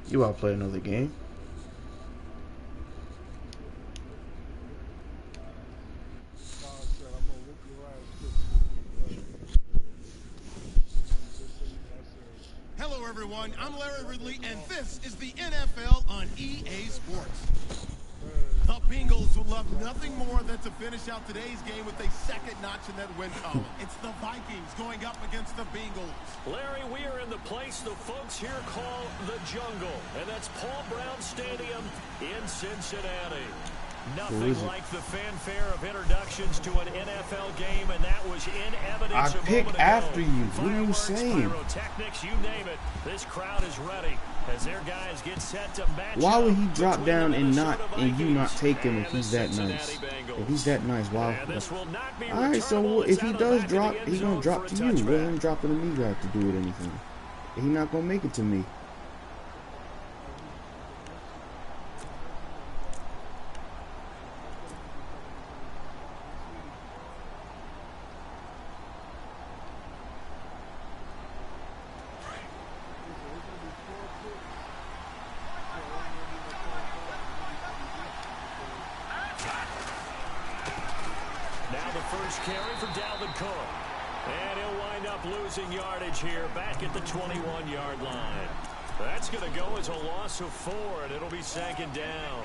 You want to play another game? Hello, everyone. I'm Larry Ridley, and this is the NFL on EA Sports. The Bengals would love nothing more than to finish out today's game with a second notch in that win column. It's the Vikings going up against the Bengals. Larry, we are in the place the folks here call the jungle, and that's Paul Brown Stadium in Cincinnati. Nothing like the fanfare of introductions to an NFL game, and that was in evidence I a pick moment ago. after you. What are you Fireworks, saying? pyrotechnics, you name it. This crowd is ready as their guys get set to match. Why would he up drop between down the and you not Vikings take him if and he's the that nice? Cincinnati Bengals. If he's that nice, why? And this will not be Alright, so returnable. if It's he out of the does back of drop, the end he's gonna zone drop for a to you. What touchback. him dropping to me got to do with anything? He not gonna make it to me. Now the first carry for Dalvin Cook. And he'll wind up losing yardage here back at the 21-yard line. That's going to go as a loss of 4, and it'll be second down.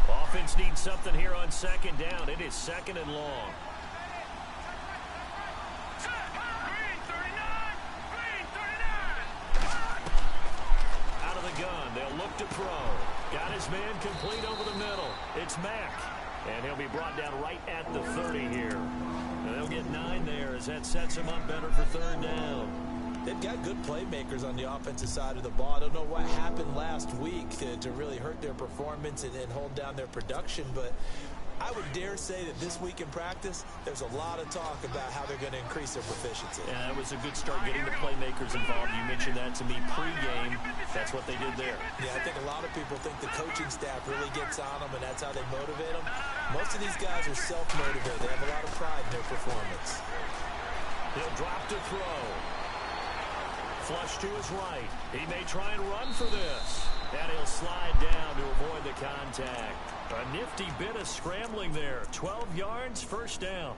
Offense needs something here on second down. It is second and long. Out of the gun, they'll look to throw. Got his man complete over the middle. It's Mack. And he'll be brought down right at the 30 here. And they'll get 9 there as that sets him up better for third down. They've got good playmakers on the offensive side of the ball. I don't know what happened last week to really hurt their performance and hold down their production, but I would dare say that this week in practice, there's a lot of talk about how they're going to increase their proficiency. Yeah, that was a good start getting the playmakers involved. You mentioned that to me pregame. That's what they did there. Yeah, I think a lot of people think the coaching staff really gets on them, and that's how they motivate them. Most of these guys are self-motivated. They have a lot of pride in their performance. He'll drop to throw. Flush to his right. He may try and run for this. And he'll slide down to avoid the contact. A nifty bit of scrambling there. 12 yards, first down.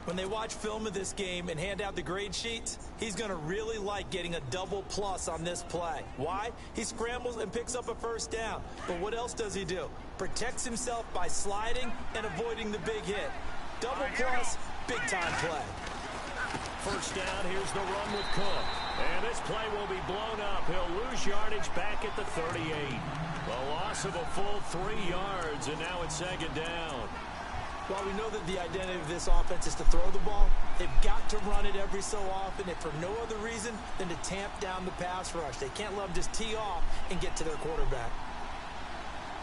When they watch film of this game and hand out the grade sheets, he's going to really like getting a double plus on this play. Why? He scrambles and picks up a first down. But what else does he do? Protects himself by sliding and avoiding the big hit. Double plus, big time play. First down, here's the run with Cook. And this play will be blown up. He'll lose yardage back at the 38. A loss of a full 3 yards, and now it's second down. While we know that the identity of this offense is to throw the ball, they've got to run it every so often, if for no other reason than to tamp down the pass rush. They can't let them just tee off and get to their quarterback.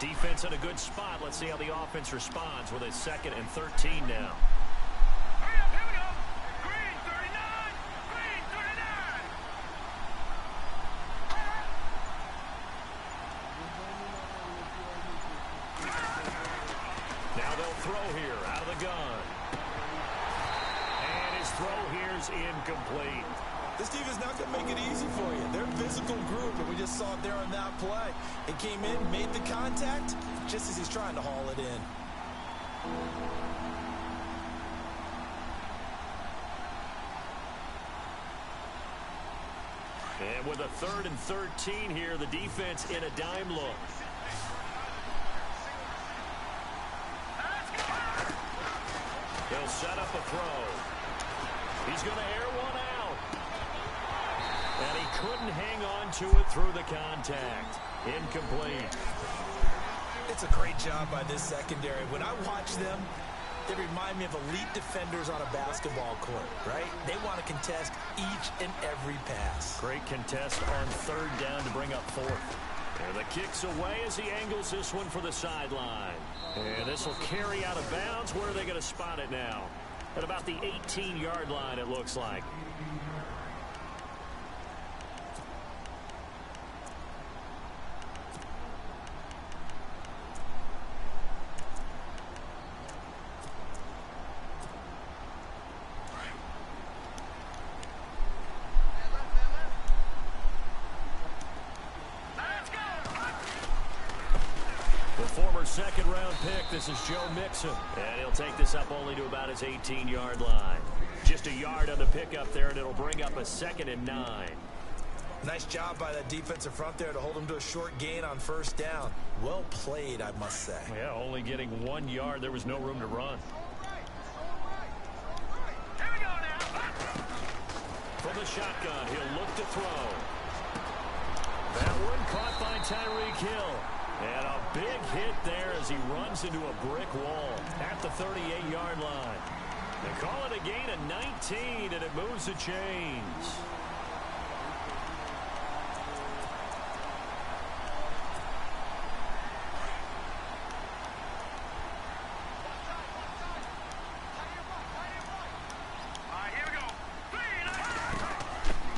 Defense in a good spot. Let's see how the offense responds with a 2nd and 13 now. Throw here out of the gun. And his throw here's incomplete. This team is not going to make it easy for you. They're a physical group, and we just saw it there on that play. It came in, made the contact, just as he's trying to haul it in. And with a 3rd and 13 here, the defense in a dime look. He'll set up a throw. He's going to air one out. And he couldn't hang on to it through the contact. Incomplete. It's a great job by this secondary. When I watch them, they remind me of elite defenders on a basketball court, right? They want to contest each and every pass. Great contest on 3rd down to bring up 4th. And the kick's away as he angles this one for the sideline. And this will carry out of bounds. Where are they going to spot it now? At about the 18-yard line, it looks like. The former second-round pick, this is Joe Mixon. And he'll take this up only to about his 18-yard line. Just a yard on the pickup there, and it'll bring up a 2nd and 9. Nice job by that defensive front there to hold him to a short gain on 1st down. Well played, I must say. Yeah, only getting 1 yard. There was no room to run. From the shotgun, he'll look to throw. That one caught by Tyreek Hill. And a big hit there as he runs into a brick wall at the 38-yard line. They call it a gain of 19, and it moves the chains.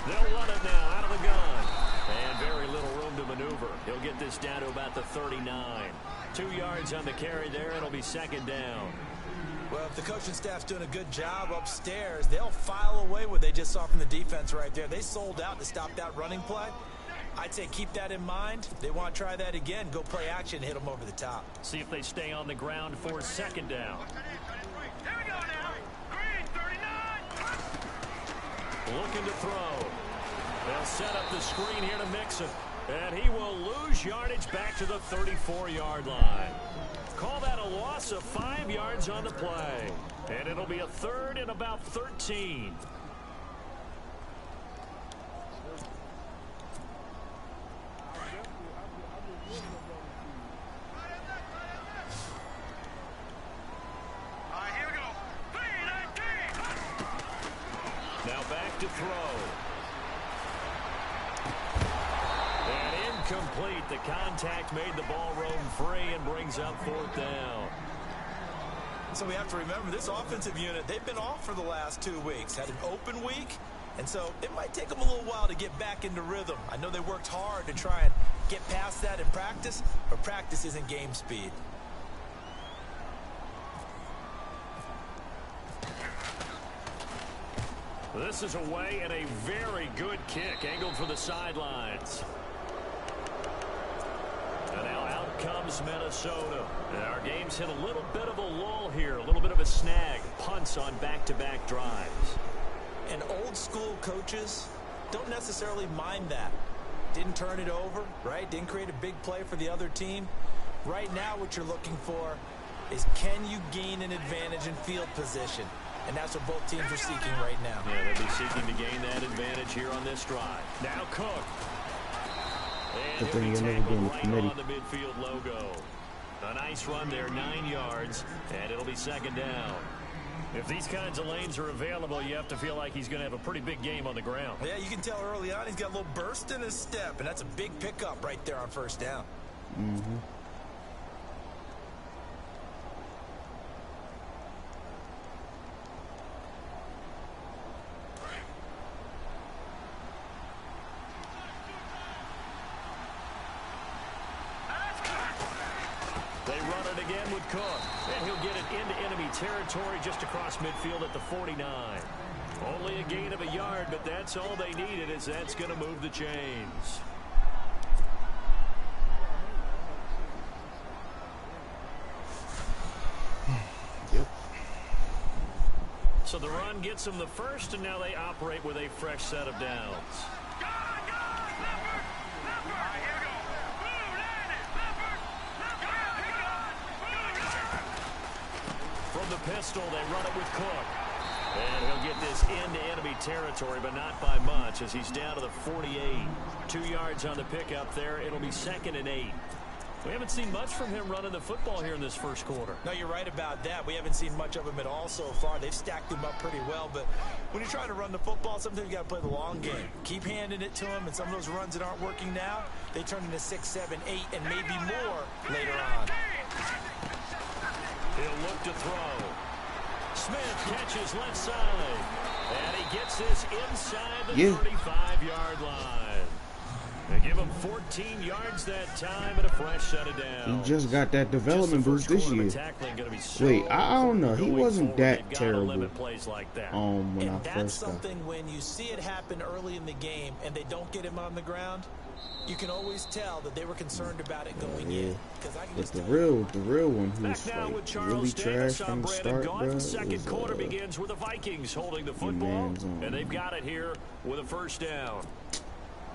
They'll run it now out of the gun. And very little room to maneuver. He'll get this down to about the 39. 2 yards on the carry there. It'll be 2nd down. Well, if the coaching staff's doing a good job upstairs, they'll file away what they just saw from the defense right there. They sold out to stop that running play. I'd say keep that in mind. They want to try that again. Go play action, hit them over the top. See if they stay on the ground for 2nd down. Here we go now. Green, 39. Looking to throw. They'll set up the screen here to Mixon. And he will lose yardage back to the 34-yard line. Call that a loss of 5 yards on the play. And it'll be a 3rd and about 13. Here we go. 3-19. Now back to throw. Complete. The contact made the ball roam free and brings up 4th down. So we have to remember this offensive unit, they've been off for the last 2 weeks. Had an open week, and so it might take them a little while to get back into rhythm. I know they worked hard to try and get past that in practice, but practice isn't game speed. This is away and a very good kick angled for the sidelines. And now out comes Minnesota. And our game's hit a little bit of a lull here, a little bit of a snag. Punts on back-to-back drives. And old school coaches don't necessarily mind that. Didn't turn it over, right? Didn't create a big play for the other team. Right now what you're looking for is can you gain an advantage in field position? And that's what both teams are seeking right now. Yeah, they'll be seeking to gain that advantage here on this drive. Now Cook. And he'll be tackled right on the midfield logo. A nice run there, 9 yards, and it'll be 2nd down. If these kinds of lanes are available, you have to feel like he's going to have a pretty big game on the ground. Yeah, you can tell early on he's got a little burst in his step, and that's a big pickup right there on 1st down. Mm-hmm. They run it again with Cook, and he'll get it into enemy territory just across midfield at the 49. Only a gain of a yard, but that's all they needed, as that's going to move the chains. Yep. So the run gets them the first, and now they operate with a fresh set of downs. From the pistol, they run it with Cook. And he'll get this into enemy territory, but not by much, as he's down to the 48. 2 yards on the pickup there. It'll be 2nd and 8. We haven't seen much from him running the football here in this first quarter. No, you're right about that. We haven't seen much of him at all so far. They've stacked him up pretty well, but when you're trying to run the football, sometimes you got to play the long game. Keep handing it to him, and some of those runs that aren't working now, they turn into 6, 7, 8, and maybe more later on. He'll look to throw. Smith catches left side. And he gets this inside the 35-yard line. They give him 14 yards that time and a fresh set of downs. He just got that development boost this year. Wait, I don't know. He wasn't that terrible when I that's first got. something when you see it happen early in the game and they don't get him on the ground, you can always tell that they were concerned about it going in. But the real one who's like really trash from the start, bro, the second quarter begins with the Vikings holding the football, and they've got it here with a first down.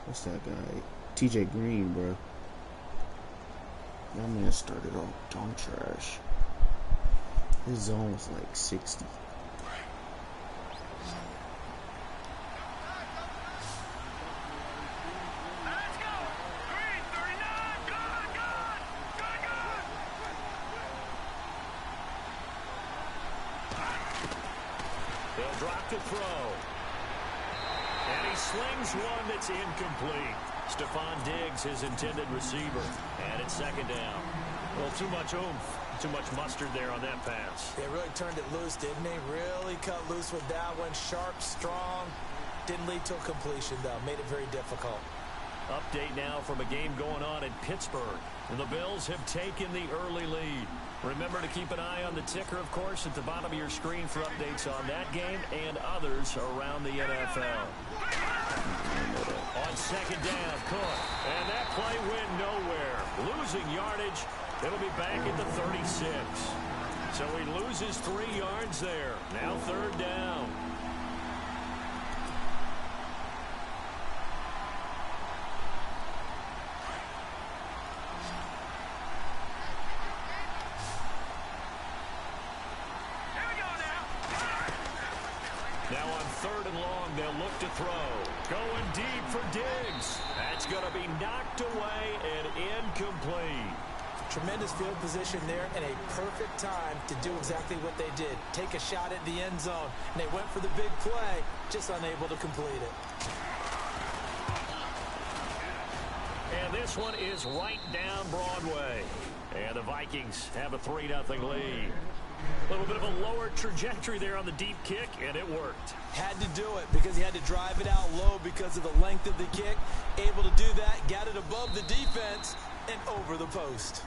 What's that guy? TJ Green, bro. That man started off dumb trash. His zone was like 60. They'll drop to throw. And he slings one that's incomplete. Stephon Diggs, his intended receiver. And it's second down. Well, too much oomph, too much mustard there on that pass. They really turned it loose, didn't they? Really cut loose with that one. Sharp, strong. Didn't lead to a completion, though. Made it very difficult. Update now from a game going on in Pittsburgh. And the Bills have taken the early lead. Remember to keep an eye on the ticker, of course, at the bottom of your screen for updates on that game and others around the NFL. On second down, Cook. And that play went nowhere. Losing yardage. It'll be back at the 36. So he loses 3 yards there. Now third down. Now on third and long, they'll look to throw. Going deep for Diggs. That's going to be knocked away and incomplete. Tremendous field position there and a perfect time to do exactly what they did. Take a shot at the end zone. And they went for the big play, just unable to complete it. And this one is right down Broadway. And the Vikings have a 3-0 lead. A little bit of a lower trajectory there on the deep kick, and it worked. Had to do it because he had to drive it out low because of the length of the kick. Able to do that, got it above the defense and over the post.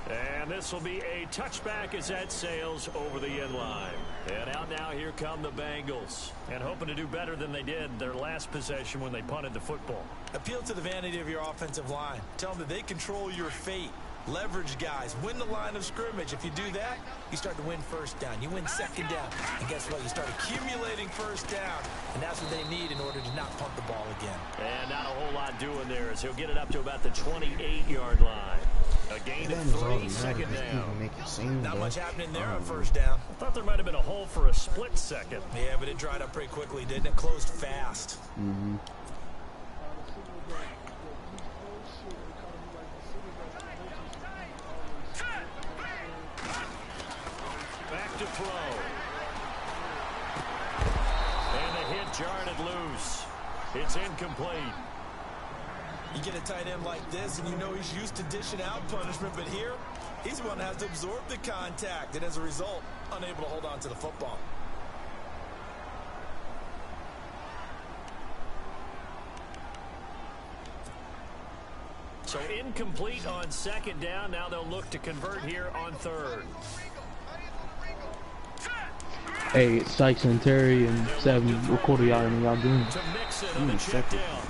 And this will be a touchback as that sails over the end line. And out now, here come the Bengals. And hoping to do better than they did their last possession when they punted the football. Appeal to the vanity of your offensive line. Tell them that they control your fate. Leverage guys. Win the line of scrimmage. If you do that, you start to win first down. You win second down. And guess what? You start accumulating first down. And that's what they need in order to not punt the ball again. And not a whole lot doing there as he'll get it up to about the 28-yard line. A gain of 3, second down. Not much happening there on first down. I thought there might have been a hole for a split second. Yeah, but it dried up pretty quickly, didn't it? Closed fast. Mm-hmm. Back to throw. And the hit jarred it loose. It's incomplete. You get a tight end like this, and you know he's used to dishing out punishment, but here, he's the one that has to absorb the contact, and as a result, unable to hold on to the football. So incomplete on second down. Now they'll look to convert here on third. Hey, Sykes and Terry and Seven, record y'all and y'all doing. To mix it on the check down.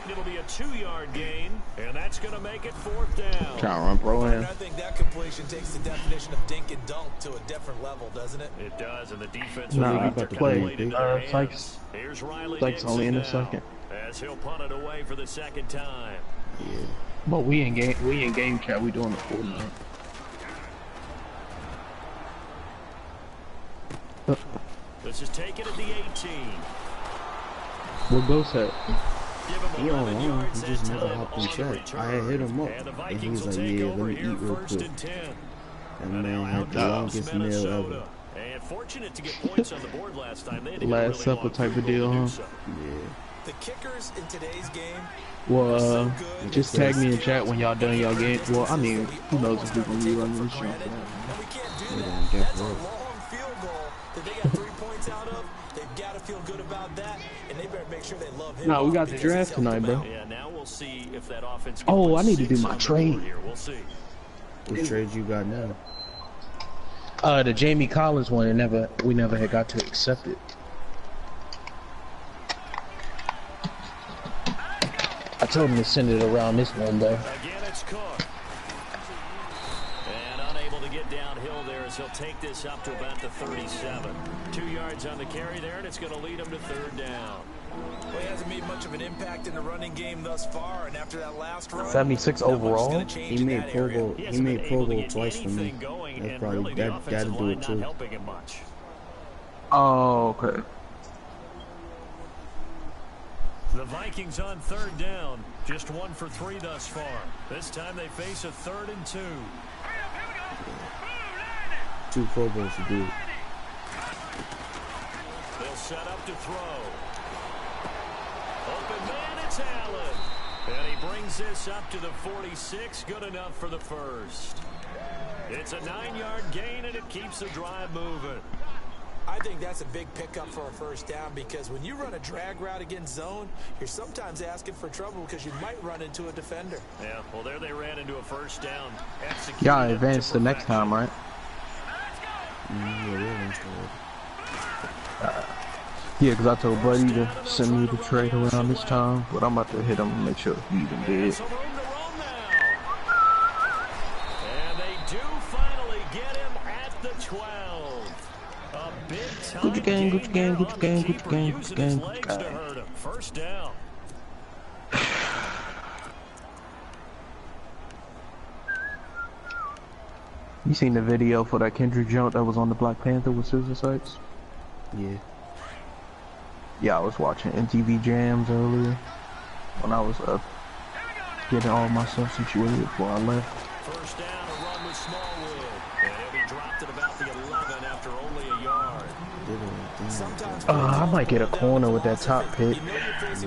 It'll be a 2-yard gain, and that's going to make it fourth down. Trying to run pro in. I think that completion takes the definition of dink and dunk to a different level, doesn't it? It does, and the defense Nah, will about to play. Sykes. Here's Riley Sykes only in a Dixon second. as he'll punt it away for the second time. Yeah. But we in game chat. We doing the 49. This is taken at the 18. What Ghost at? He on line. He just never hopped in check. I had hit him up, and he was like, "Yeah, let me eat real quick." And man had the longest meal ever. And fortunate to get points on the board last time. They had to get Last supper type of deal, huh? Yeah. The kickers in today's game. Well, just tag me in chat when y'all done y'all game. Well, I mean, who knows if we can rerun this shit. And we can't do Yeah, that. That's a definitely. long field goal that they got 3 points out of. They've got to feel good about that, and they better make sure they love him. Nah, we got the because he's draft helped them tonight, bro. out. Yeah, now we'll see. see if that offense. Oh, I need to do my trade. Here. We'll see. What trade you got now? The Jamie Collins one. We never had got to accept it. I told him to send it around this window. Again, it's Cook. And unable to get downhill there as he'll take this up to about the 37. 2 yards on the carry there, and it's going to lead him to third down. Well, he hasn't made much of an impact in the running game thus far, and after that last run, 76 overall. He made Pro Bowl. He made Pro Bowl twice for me. That's probably that'll do it too. Oh, okay. The Vikings on third down, just 1 for 3 thus far. This time they face a 3rd and 2. 2 Pro Bowls to do it. They'll set up to throw. Open man, it's Allen. And he brings this up to the 46, good enough for the first. It's a 9-yard gain, and it keeps the drive moving. I think that's a big pickup for a first down, because when you run a drag route against zone, you're sometimes asking for trouble because you might run into a defender. Yeah, well, there they ran into a first down. Y'all advance the next time, right? Yeah, because I told Buddy to send me the trade around this time, but I'm about to hit him and make sure he even did. And they do finally get him at the 12. Gucci gang, Gucci gang, Gucci gang, Gucci gang, Gucci gang, Gucci gang. First down. You seen the video for that Kendrick jump that was on the Black Panther with Scissor Sights? Yeah. Yeah, I was watching MTV Jams earlier when I was getting all my stuff situated before I left. First down, a run with Smallwood. And he'll be dropped at about the 11 after only a yard. I might get a corner with that top pick,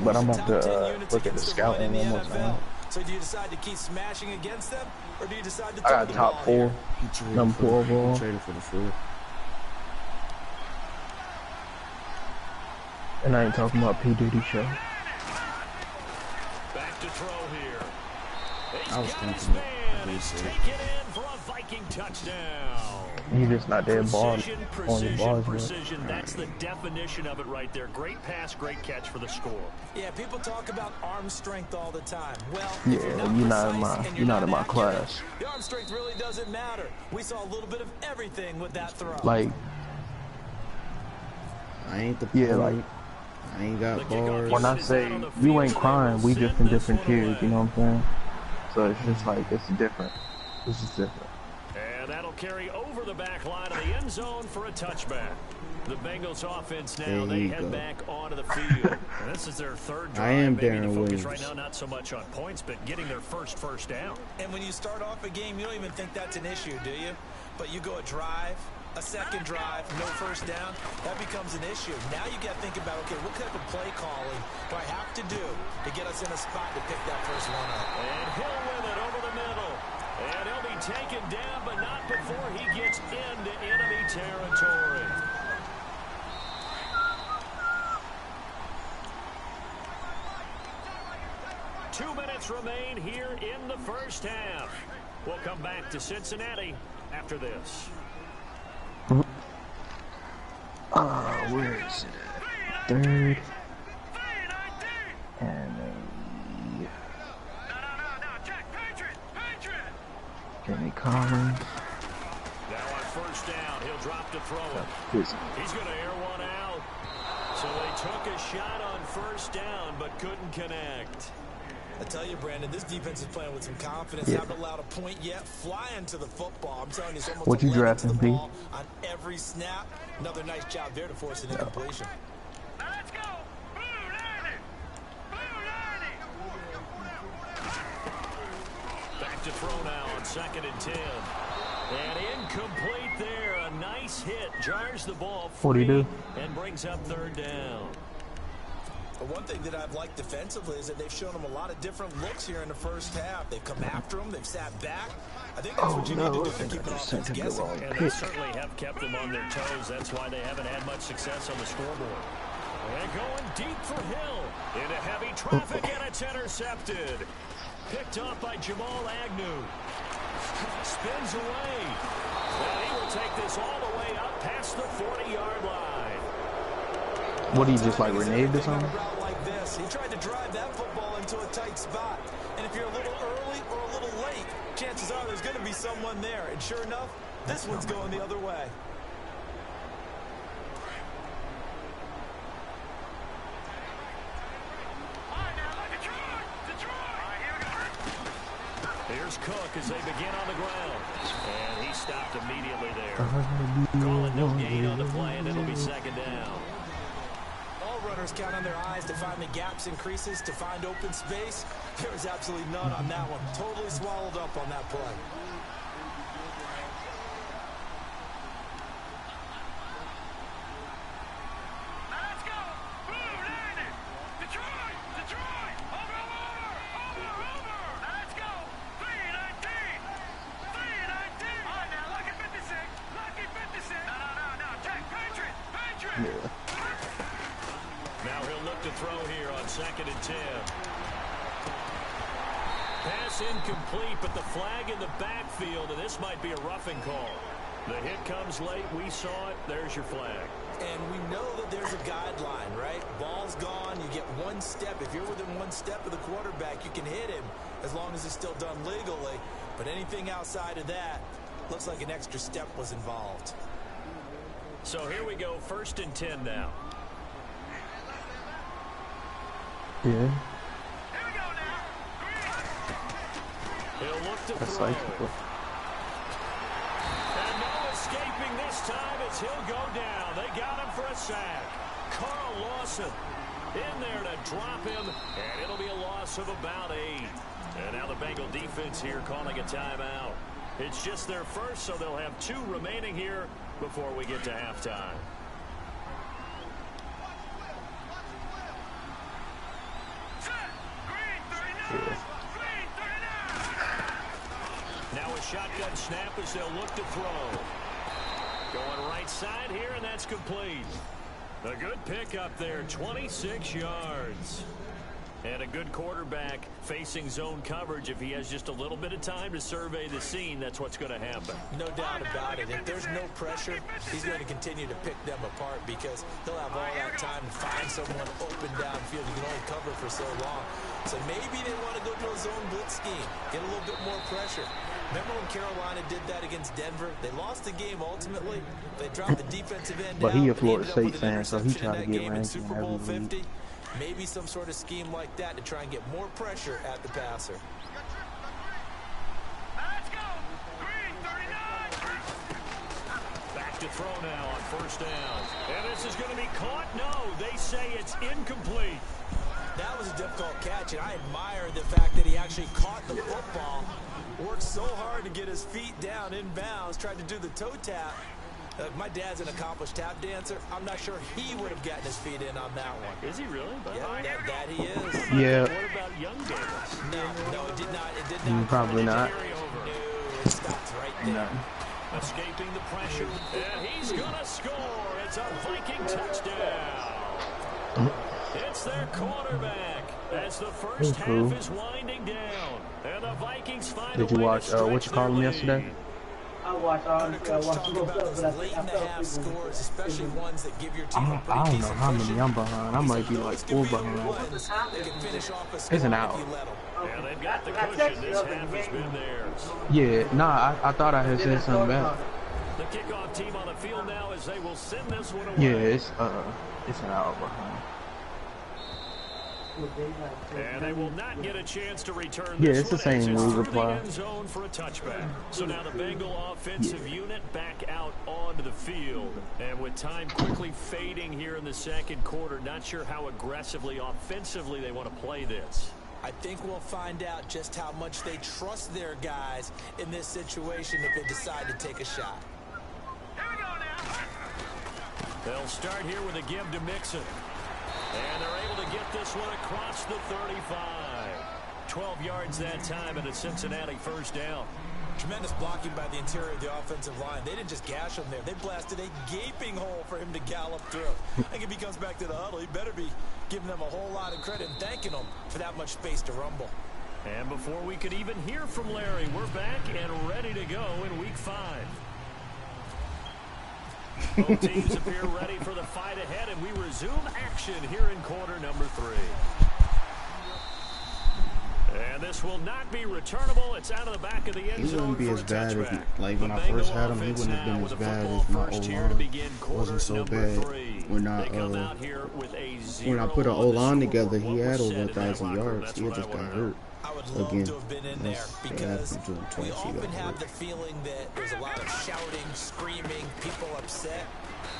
but I'm about to look at the scouting one more time. So do you decide to keep smashing against them, or do you decide to I got top 4, number 4 overall. Traded for the 4. And I ain't talking about P. Diddy show. Back to throw here. I was thinking He's taken in for a Viking touchdown. He's just not there ball on the balls. Precision, that's the definition of it right there. Great pass, great catch for the score. Yeah, people talk about arm strength all the time. Well, yeah, you're not in my class. The arm strength really doesn't matter. We saw a little bit of everything with that throw. Like, I ain't the like, I ain't got bars. When I say you ain't crying, we just in different tiers, you know what I'm saying? So it's just like, it's different. This is different. And that'll carry over the back line of the end zone for a touchback. The Bengals offense now, they head back onto the field. And this is their 3rd drive. I am Maybe Darren the focus Williams. right now, not so much on points, but getting their first down. And when you start off a game, you don't even think that's an issue, do you? But you go a drive, a second drive, no first down, that becomes an issue. Now you got to think about, okay, what type of play calling do I have to do to get us in a spot to pick that first one up? And he'll win it over the middle. And he'll be taken down, but not before he gets into enemy territory. Two minutes remain here in the first half. We'll come back to Cincinnati after this. Where is it? 3rd. And Jamie Collins. Now on first down, he'll drop to throw it. He's going to air one out. So they took a shot on first down, but couldn't connect. I tell you, Brandon, this defense is playing with some confidence. Haven't allowed a point yet. Flying to the football. I'm telling you, it's almost what you drafting, B? on every snap. Another nice job there to force an incompletion. Let's go! Blue 90! Blue 90! Back to throw now on 2nd and 10. And incomplete there. A nice hit. Jars the ball free and brings up 3rd down. The one thing that I've liked defensively is that they've shown them a lot of different looks here in the first half. They've come after them. They've sat back. I think that's what you need to do to keep the offense guessing. And they certainly have kept them on their toes. That's why they haven't had much success on the scoreboard. And going deep for Hill. Into heavy traffic, and it's intercepted. Picked off by Jamal Agnew. Spins away. And he will take this all the way up past the 40-yard line. What, he just like reneged or something? Like this. He tried to drive that football into a tight spot. And if you're a little early or a little late, chances are there's going to be someone there. And sure enough, this one's going the other way. Here's Cook as they begin on the ground. And he stopped immediately there. Calling no gain on the play, and it'll be second down. All runners count on their eyes to find the gaps and creases, to find open space. There was absolutely none on that one. Totally swallowed up on that play. Now he'll look to throw here on 2nd and 10. Pass incomplete, but the flag in the backfield, and this might be a roughing call. The hit comes late. We saw it. There's your flag. And we know that there's a guideline, right? Ball's gone. You get one step. If you're within one step of the quarterback, you can hit him as long as it's still done legally. But anything outside of that, looks like an extra step was involved. So here we go, 1st and 10 now. Yeah. Here we go now. He'll look to throw. And no escaping this time as he'll go down. They got him for a sack. Carl Lawson in there to drop him, and it'll be a loss of about 8. And now the Bengal defense here calling a timeout. It's just their first, so they'll have 2 remaining here before we get to halftime. Now a shotgun snap as they'll look to throw. Going right side here, and that's complete. A good pick up there, 26 yards. And a good quarterback facing zone coverage. If he has just a little bit of time to survey the scene, that's what's going to happen. No doubt about it. If there's no pressure, he's going to continue to pick them apart because he'll have all that time to find someone open downfield. You can only cover for so long. So maybe they want to go to a zone blitz scheme, get a little bit more pressure. Remember when Carolina did that against Denver? They lost the game ultimately. They dropped the defensive end but down. He a Florida State fan, so he tried to get ranked in Super Bowl every 50. week. Maybe some sort of scheme like that to try and get more pressure at the passer. Let's go. Green 39. Back to throw now on 1st down. And this is going to be caught. No, they say it's incomplete. That was a difficult catch, and I admire the fact that he actually caught the football, worked so hard to get his feet down inbounds, tried to do the toe tap. My dad's an accomplished tap dancer. I'm not sure he would have gotten his feet in on that one. Is he really? Yeah, that he is. Yeah. What about young Davis? No, it did not. It did not. Probably not. No, it stopped right there. No. Escaping the pressure. And he's going to score. It's a Viking touchdown. It's their quarterback as the first half is winding down. And the Vikings find Did you watch what you call him yesterday? I watched all the stuff, Late in the half scores, especially ones that give your team a pretty I don't know decent how many cushion. I'm behind. I might be like 4 behind. Ones that can finish off a score It's an if hour. you let them. Yeah, they've got the cushion. This half has been theirs. Yeah, nah, I thought I had said something back. The kickoff team on the field now as they will send this one away. Yeah, it's an hour behind. And they will not get a chance to return Yeah, this it's the one same as it's rule through the reply. end zone for a touchback. So now the Bengal offensive unit back out onto the field. And with time quickly fading here in the second quarter, not sure how aggressively offensively they want to play this. I think we'll find out just how much they trust their guys in this situation if they decide to take a shot. Here we go now. They'll start here with a give to Mixon. And they're able to get this one across the 35. 12 yards that time and a Cincinnati first down. Tremendous blocking by the interior of the offensive line. They didn't just gash him there. They blasted a gaping hole for him to gallop through. I think if he comes back to the huddle, he better be giving them a whole lot of credit and thanking them for that much space to rumble. And before we could even hear from Larry, we're back and ready to go in Week 5. Both teams appear ready for the fight ahead, and we resume action here in quarter number 3. And this will not be returnable. It's out of the back of the end zone. He wouldn't be as bad if, like, when I Bengal first had him, he wouldn't have been as bad as my O-line. Wasn't so bad. When I put an O-line together, he had over 1,000 yards. He just got hurt. I would love again. to have been in there because we often have the feeling that there's a lot of shouting, screaming, people upset.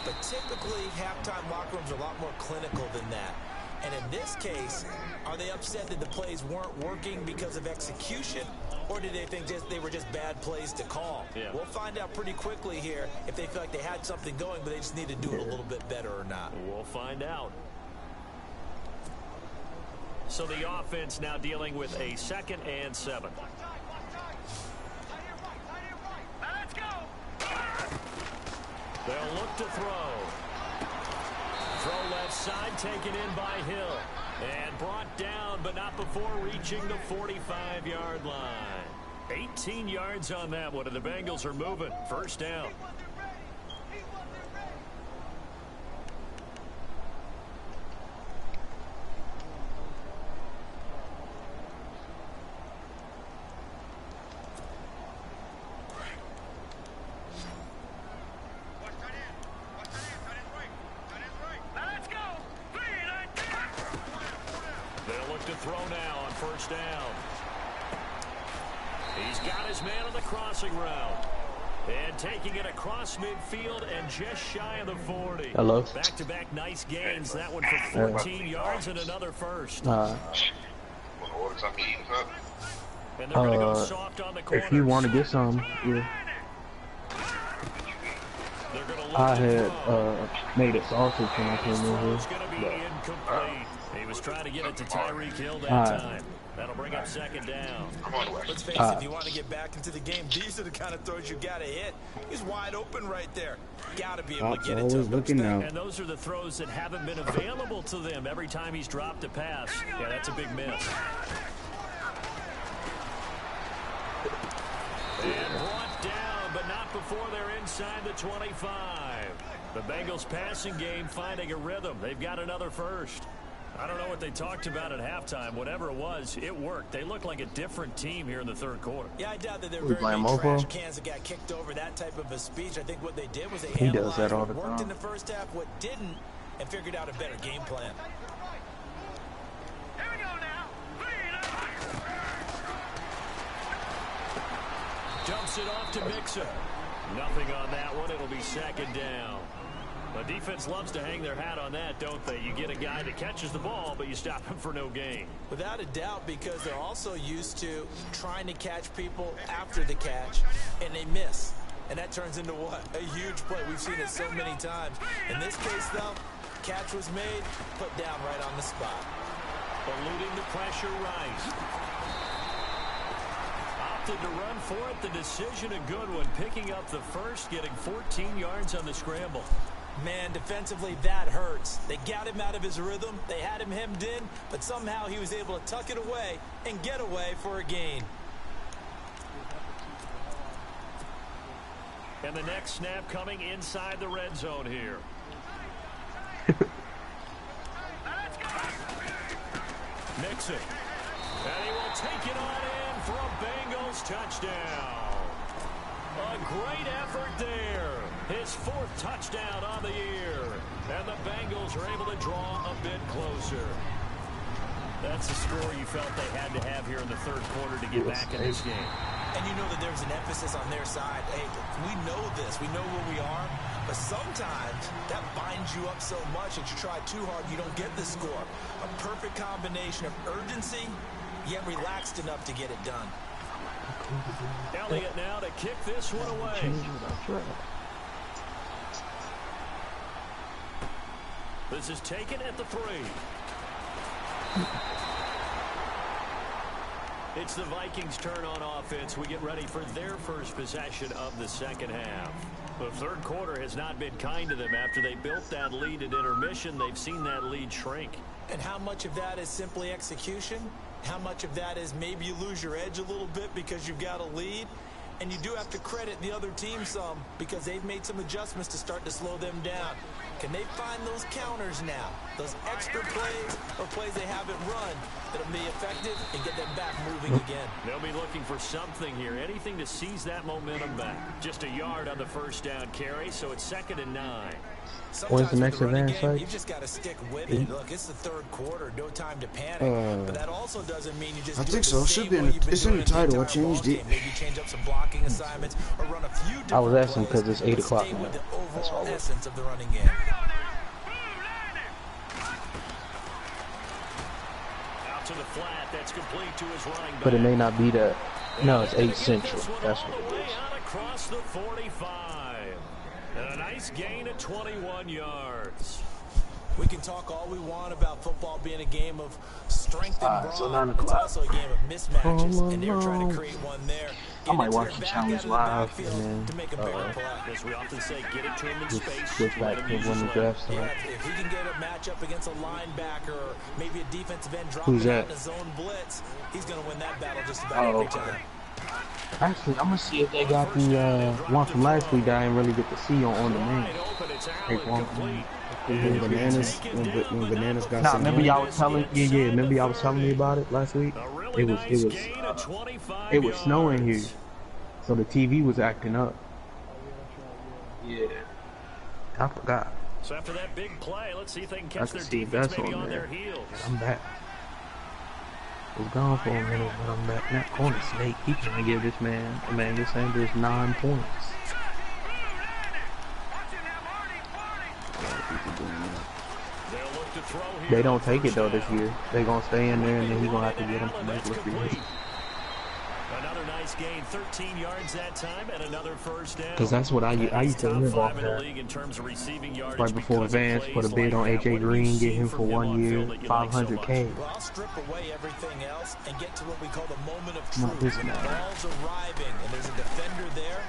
But typically, halftime locker rooms are a lot more clinical than that. And in this case, are they upset that the plays weren't working because of execution, or did they think they were just bad plays to call? Yeah. We'll find out pretty quickly here if they feel like they had something going, but they just need to do it a little bit better or not. We'll find out. So the offense now dealing with a 2nd and 7. Let's go. They'll look to throw. Throw left side, taken in by Hill. And brought down, but not before reaching the 45-yard line. 18 yards on that one, and the Bengals are moving. First down. Throw now on first down. He's got his man on the crossing route. And taking it across midfield and just shy of the 40. Hello. Back-to-back nice gains. That one for 14 yards and another first. And they're going to go soft on the corner. If you want to get some, yeah. I had made a sausage when I came in here. He was trying to get it to Tyreek Hill that time. That'll bring up 2nd down. Let's face it, if you want to get back into the game, these are the kind of throws you got to hit. He's wide open right there. Got to be able to get it to him. Looking now. And those are the throws that haven't been available to them every time he's dropped a pass. Yeah, that's a big miss. And brought down, but not before they're inside the 25. The Bengals passing game finding a rhythm. They've got another first. I don't know what they talked about at halftime. Whatever it was, it worked. They look like a different team here in the 3rd quarter. Yeah, I doubt that they're very many trash cans that got kicked over, that type of a speech. I think what they did was they analyzed what worked in the first half, what didn't, and figured out a better game plan. Here we go now. Dumps it off to Mixon. Nothing on that one. It'll be 2nd down. The defense loves to hang their hat on that, don't they? You get a guy that catches the ball, but you stop him for no gain. Without a doubt, because they're also used to trying to catch people after the catch, and they miss. And that turns into what? A huge play. We've seen it so many times. In this case, though, catch was made, put down right on the spot. Eluding the pressure, Rice. Opted to run for it. The decision a good one. Picking up the first, getting 14 yards on the scramble. Man, defensively, that hurts. They got him out of his rhythm. They had him hemmed in, but somehow he was able to tuck it away and get away for a gain. And the next snap coming inside the red zone here. Mixon. And he will take it on in for a Bengals touchdown. A great effort there. His 4th touchdown on the year. And the Bengals are able to draw a bit closer. That's the score you felt they had to have here in the 3rd quarter to get back in this game. And you know that there's an emphasis on their side. Hey, we know this. We know where we are. But sometimes that binds you up so much that you try too hard, you don't get the score. A perfect combination of urgency, yet relaxed enough to get it done. Elliott now to kick this one away. This is taken at the 3. It's the Vikings' turn on offense. We get ready for their first possession of the second half. The third quarter has not been kind to them. After they built that lead at intermission, they've seen that lead shrink. And how much of that is simply execution? How much of that is maybe you lose your edge a little bit because you've got a lead? And you do have to credit the other team some because they've made some adjustments to start to slow them down. Can they find those counters now? Those extra plays or plays they haven't run that'll be effective and get them back moving again? They'll be looking for something here. Anything to seize that momentum back. Just a yard on the first down carry, so it's 2nd and 9. Where's the next advance site? You just got to stick with it. Look, it's the third quarter, no time to panic. But that also doesn't mean you just. I think so. It should be it's in the title. I changed it. Maybe change up some blocking assignments or run a few different I was asking because it's 8 o'clock stay now. with the That's all. overall essence of the running game. Out to the flat. That's complete to his running back. But it may not be that. No, it's 8 Central. That's what it is. Out across the 45. And a nice gain of 21 yards. We can talk all we want about football being a game of strength and brawn. So 9 It's o'clock. also a game of mismatches, and they're trying to create one there. I might watch the challenge live and then to make a bigger play. As we often say, get it to him in just space. switch back to when the draft Yeah, starts. if he can get a matchup against a linebacker or maybe a defensive end Who's dropping out that? in a zone blitz, he's going to win that battle just about Oh, every okay. time. Actually, I'm gonna see if they got the one from last week that I didn't really get to see on demand. Take one from When bananas got Nah, some. remember y'all was telling remember y'all was telling me about it last week? It was snowing here, so the TV was acting up. Yeah, I forgot. So after that big play, let's see if they can I catch can their see defense that's maybe on on there. their heels. I'm back. Was gone for a minute, but I'm back. That corner snake, he trying to give this man, Emmanuel Sanders 9 points. They'll look to throw here. They don't take it though this year. They gonna stay in there and then he gonna have to get them some regular free hits. Another nice gain, 13 yards that time, and another first down. Cause that's what I used to live off that. Right before Vance put a bid on AJ Green, get him for 1 year, $500K. Well, I'll strip away everything else and get to what we call the moment of Not truth. this When the man. ball's arriving and there's a defender there,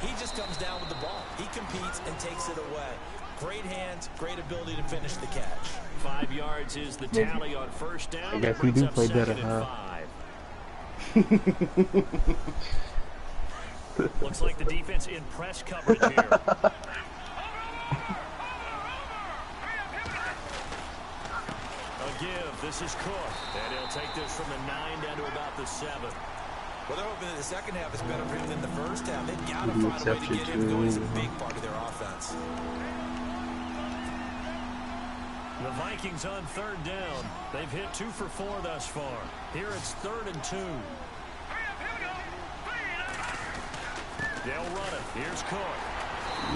he just comes down with the ball. He competes and takes it away. Great hands, great ability to finish the catch. 5 yards is the tally on first down. I guess we do play better, huh? Looks like the defense in press coverage here. A give. This is Cook. And he'll take this from the 9 down to about the 7. Well, they're hoping that the second half is better for him than the first half. They've got to With the find a way to exception get him going. He's a to- big part of their offense. The Vikings on 3rd down. They've hit 2 for 4 thus far. Here it's 3rd and 2. They'll run it. Here's Cook.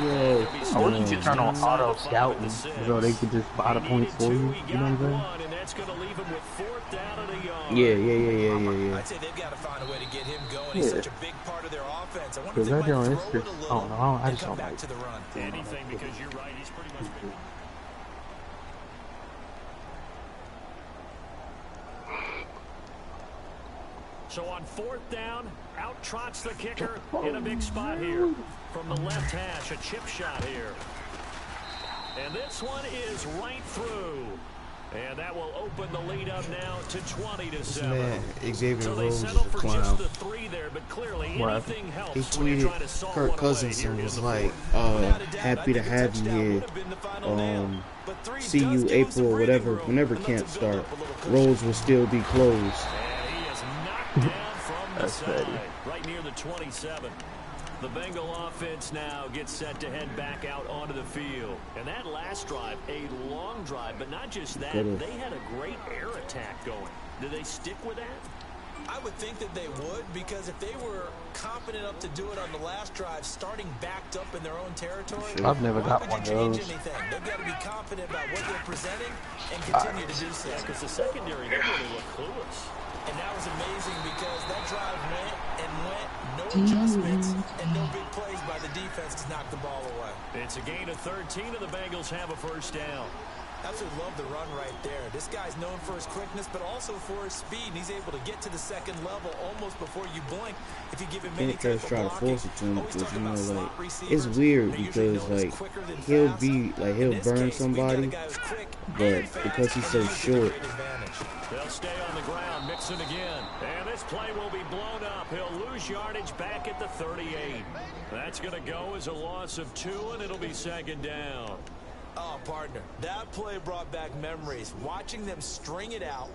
Yeah, I wish you could turn on auto scouting so they could just buy the points for you. You know what I'm saying? And that's going to leave him with 4th down and a yard. Yeah. I'd say they've got to find a way to get him going. He's such a big part of their offense. I wonder if Cause they that might on throw Instagram. it a little Oh no, I and just come don't back like to the run. Anything, because you're right. He's pretty much been... So on 4th down, out trots the kicker in a big spot here. From the left hash, a chip shot here. And this one is right through. And that will open the lead up now to 20-7. Man, Xavier So they Rhodes is a settle for just clown. the 3 there, but clearly What? anything helps He when you're tweeted trying to solve Kirk one Cousins away and here was in the like, fourth. happy to have you here. See you April or whatever, whenever camp start. Roads will still be closed. And he is knocked down from the That's side, petty. right near the 27. The Bengal offense now gets set to head back out onto the field. And that last drive, a long drive, but not just that, they had a great air attack going. Did they stick with that? I would think that they would, because if they were confident enough to do it on the last drive, starting backed up in their own territory, I've never why got would one you of change those. anything? They've got to be confident about what they're presenting and continue to do so. Because the secondary, they really look clueless. And that was amazing because that drive went and went, no adjustments and no big plays by the defense to knock the ball away. It's a gain of 13, and the Bengals have a first down. Absolutely love the run right there. This guy's known for his quickness, but also for his speed. And he's able to get to the second level almost before you blink. If you give him any type of try to blocking, force it to him always because, talking you know, about like, slot receivers. it's weird They're usually because, known as like, quicker than he'll fast. be, like, he'll In this burn case, we've got a somebody, guy who's quick but and fast, because he's and so he uses it to short, great advantage. They'll stay on the ground, mixing again. And this play will be blown up. He'll lose yardage back at the 38. That's going to go as a loss of 2, and it'll be second down. Oh, partner, that play brought back memories. Watching them string it out,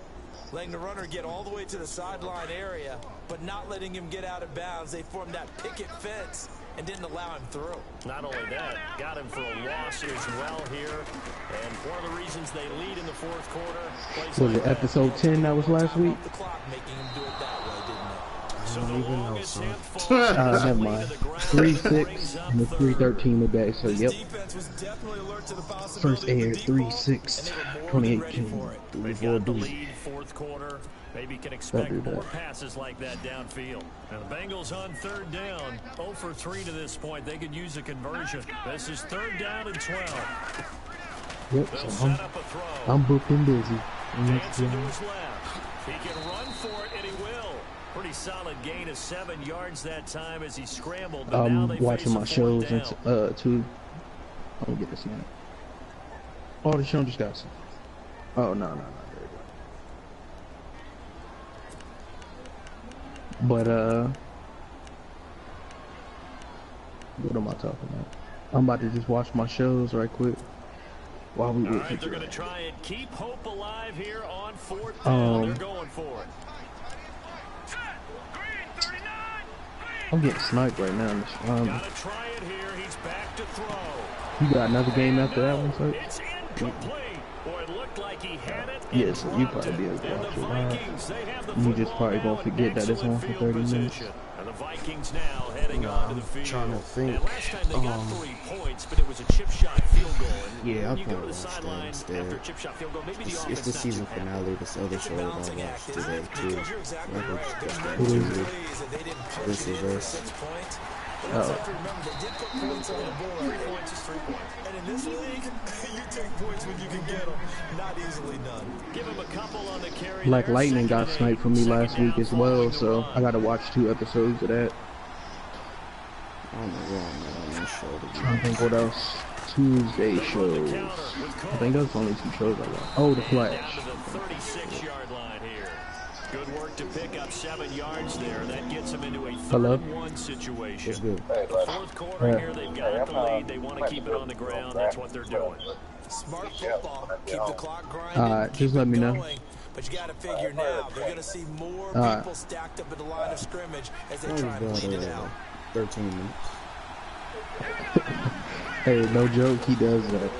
letting the runner get all the way to the sideline area, but not letting him get out of bounds. They formed that picket fence and didn't allow him through. Not only that, got him for a loss as well here. And one of the reasons they lead in the fourth quarter. Was it episode 10 that was last week? The clock making him do it that way, didn't it? So the longest hit falls Never mind. 3-6 and 3-13 today, so yep. First aired 3-6, 2018. They got the lead fourth quarter. Maybe can expect more passes like that downfield. And the Bengals on third down, 0 for 3 to this point. They could use a conversion. This is third down and 12. Yep, so I'm booked and busy. Dancing to his left. He can run for it, and he will. Pretty solid gain of 7 yards that time as he scrambled. But now they watching my shows and too. Let me get this man. Oh, the show just got some. Oh no. There you go. But what am I talking about? I'm about to just watch my shows right quick while we wait. They're going to try and keep hope alive here on fourth down. They're going for it. I'm getting sniped right now in this round. Gotta try it here. He's back to throw. You got another game after that one, sir? It's incomplete. Boy, it looked like he had it. Yes, you probably be able to watch it live. You just probably gonna forget that it's on for 30 minutes. And the Vikings now heading onto the field. Trying to think. And last time they got 3 points, but it was a chip shot field goal. And yeah, I'll you go to probably the watch that sideline instead. after a chip shot field goal, maybe It's the season finale. This other show that I watched today too. This is us. But you have to remember, they did put points on the board. 3 points is 3 points. And in this league, you take points when you can get them. Not easily done. Give him a couple on the carry. Black Lightning got sniped for me last week as well, so I gotta watch 2 episodes of that. I don't know where I'm at on this show. I think what else? Tuesday shows. I think that's only 2 shows I watched. Oh, The Flash. Down to the 36-yard line here. Good work to pick up 7 yards there. That gets them into a 3-1 situation. It's good. The fourth quarter here, they've got the lead. They want to keep it on the ground. That's what they're doing. Smart football. Keep the clock grinding. Alright, just let me know. But you got to figure now, they're going to see more people stacked up at the line of scrimmage as they try and clean it out. 13 minutes. Hey, no joke, he does that.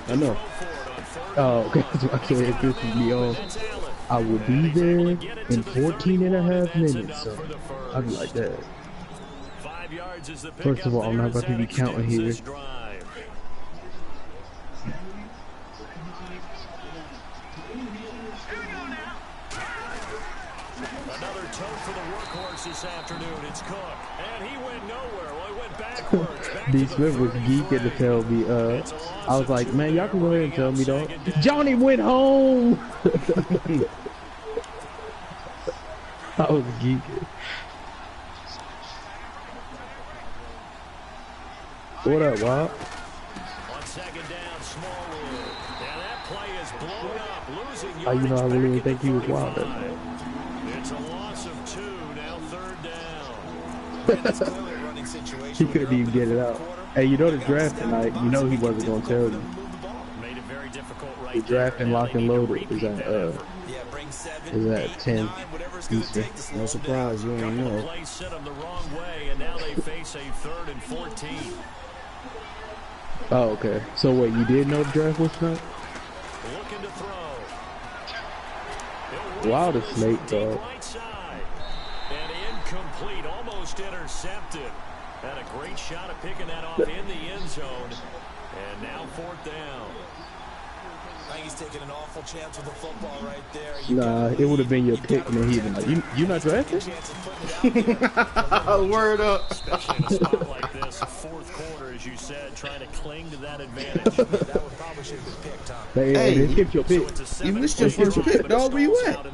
I know. Oh, okay. So I said if this is me on, I will be there in 14 and a half minutes. So I'll be like that. First of all, I'm not about to be counting here. Another tote for the workhorse this afternoon. It's Cook. And he went nowhere. Well, he went backwards. D. Smith was geeking to tell me, I was like, man, y'all can go ahead and tell me, dog. Johnny went home! I was geeking. What up, Rob? On second down, Smallwood. And that play is blown up, losing You know, I really didn't think he was wild. It's a loss of 2, now third down. He couldn't even get it out. Hey, you know the draft tonight, you know he wasn't going to tell you. Made it very difficult right The draft and lock and loaded is at 10 Eastern. No surprise, you ain't know. Play set them the wrong way, and now they face a 3rd and 14. Oh, okay. So wait, you did know the draft was tonight? Looking to throw. Wow, the snake, dog. Right side. And incomplete, almost intercepted. Had a great shot at picking that off in the end zone. And now 4th down. I think he's taking an awful chance with the football right there. Nah, it would have been your pick, and then he'd been like, you not drafted? Word up. Especially in a spot like this, fourth quarter, as you said, trying to cling to that advantage. That would probably should have been picked, Tom. Hey, they skipped your pick. You missed your first pick, dog. Where you at?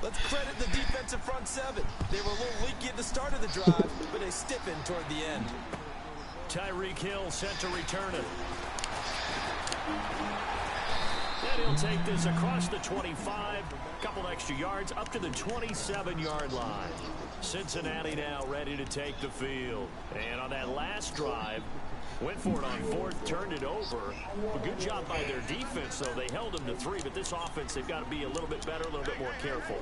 Let's credit the defensive front seven. They were a little leaky at the start of the drive, but they stiffened toward the end. Tyreek Hill set to return it. And he'll take this across the 25, couple extra yards up to the 27-yard line. Cincinnati now ready to take the field. And on that last drive, went for it on fourth, turned it over. A good job by their defense, though. They held them to 3, but this offense, they've got to be a little bit better, a little bit more careful.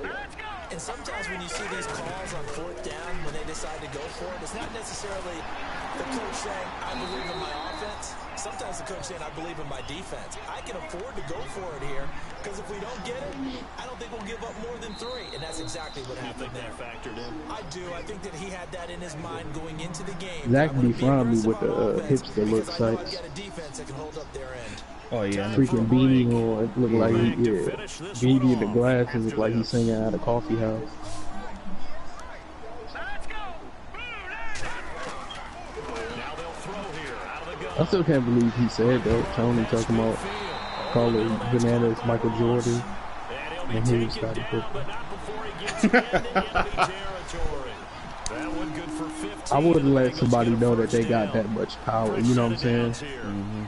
And sometimes when you see these calls on fourth down, when they decide to go for it, it's not necessarily the coach saying, I believe in my offense. Sometimes the coach saying, I believe in my defense. I can afford to go for it here, because if we don't get it, I don't think we'll give up more than 3. And that's exactly what happened there. Factored in. I do. I think that he had that in his mind going into the game. Zach be frying me with the hipster look sites. Oh yeah, freaking beanie on. It look like he, beanie in the glasses look like he's singing at a coffee house. I still can't believe he said that. Tony talking about calling bananas Michael Jordan, and he was Scottie Pippen. I wouldn't let somebody know that they got that much power. You know what I'm saying? Mm-hmm.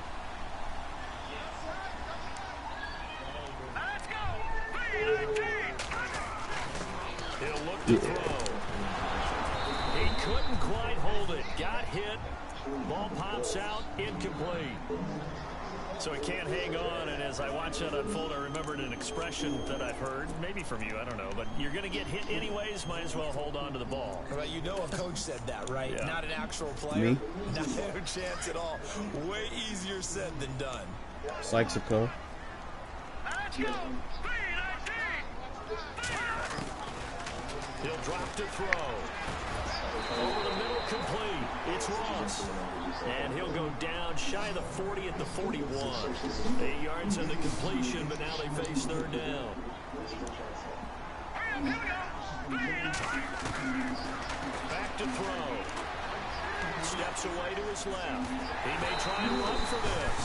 Yeah. He couldn't quite hold it. Got hit. Ball pops out, incomplete. So he can't hang on, and as I watch that unfold, I remembered an expression that I've heard, maybe from you, I don't know, but you're going to get hit anyways, might as well hold on to the ball. Right, you know a coach said that, right? Yeah. Not an actual player. Me? Not a chance at all. Way easier said than done. Sykes-a-co. He'll drop to throw. Over the middle, complete. It's Ross. And he'll go down shy of the 40 at the 41. 8 yards in the completion, but now they face third down. Back to throw. Steps away to his left. He may try and run for this.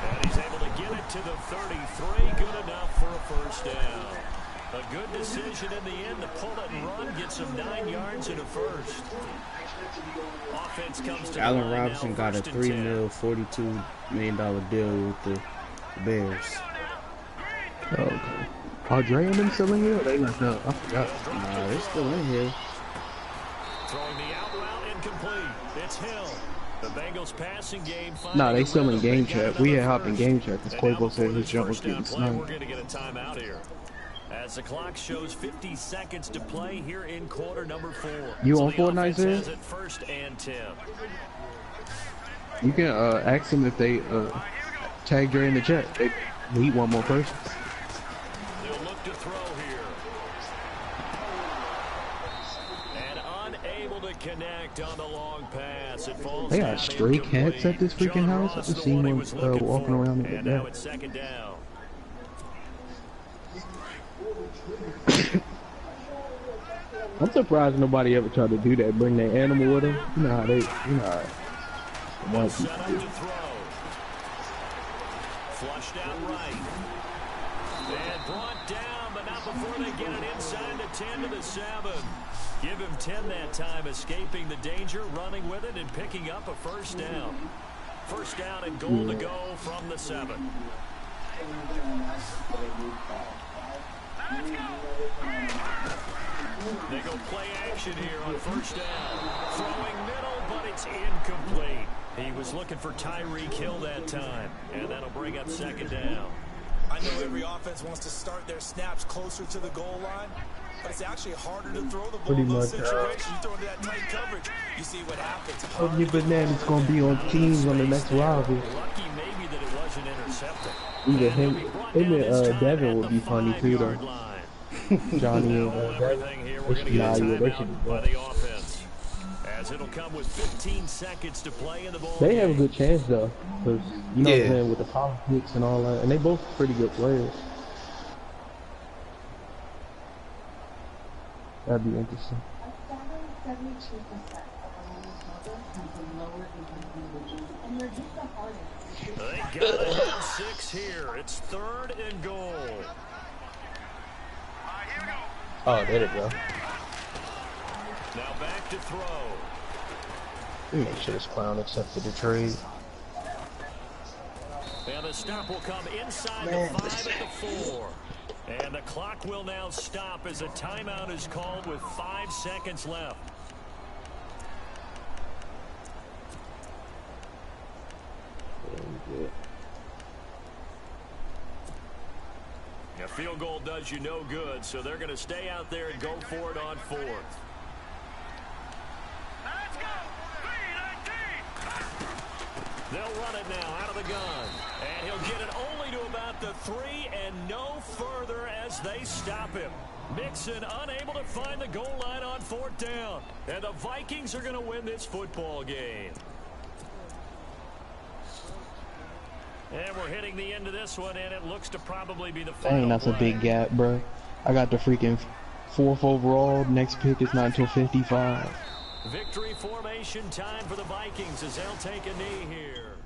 And he's able to get it to the 33. Good enough for a first down. A good decision in the end to pull it and run, gets him 9 yards and a first. Offense comes to Allen Robinson got a $3 $42 million deal with the Bears. Oh, okay. Are Dre and them still in here? They left up. I forgot. Nah, they're still in here. Throwing the out route incomplete. It's Hill. The Bengals passing game. Nah, they still in game chat. We had hopped in game chat because Quavo said his jump was getting sniped. We're going to get a timeout here. As the clock shows 50 seconds to play here in quarter number 4. You on Fortnite, Zed? First and 10. You can ask them if they tag Dre in the chat. They need one more person. They'll look to throw here. And unable to connect on the long pass. It falls. They got stray cats at this freaking house. I just seen one walking around in the now it's second down. I'm surprised nobody ever tried to do that. Bring their animal with them. You know how they, white Set up to throw. Flushed out right. And brought down, but not before they get it inside the 10 to the 7. Give him 10 that time, escaping the danger, running with it, and picking up a first down. First down and goal to go from the 7. They go play action here on first down. Throwing middle, but it's incomplete. He was looking for Tyreek Hill that time, and that'll bring up second down. I know every offense wants to start their snaps closer to the goal line, but it's actually harder to throw the ball in those situations. You throw into that tight coverage, you see what happens. Oh, your bananas gonna be on teams on the next rival. Lucky maybe that it wasn't intercepted. Either him and Devin would be funny too, though. Johnny and Devin. They should be by the offense. As as it'll come with 15 seconds to play in the ball They game. have a good chance though, because you know what I'm saying, with the politics and all that, and they both pretty good players. That'd be interesting. A staggering 72% of Orlando's smokers come from lower income individuals, and they're hit the hardest. They got it down 6 here. It's 3rd and goal. Oh, there they go. Now back to throw. Make sure this clown accepted the trade. And the stop will come inside the 5 at the 4. And the clock will now stop as a timeout is called with 5 seconds left. A field goal does you no good, so they're going to stay out there and go for it on 4th. They'll run it now out of the gun. And he'll get it only to about the 3 and no further as they stop him. Mixon unable to find the goal line on 4th down. And the Vikings are going to win this football game. And we're hitting the end of this one, and it looks to probably be the final. Dang, that's a big gap, bro. I got the freaking 4th overall. Next pick is not until 55. Victory formation time for the Vikings as they'll take a knee here.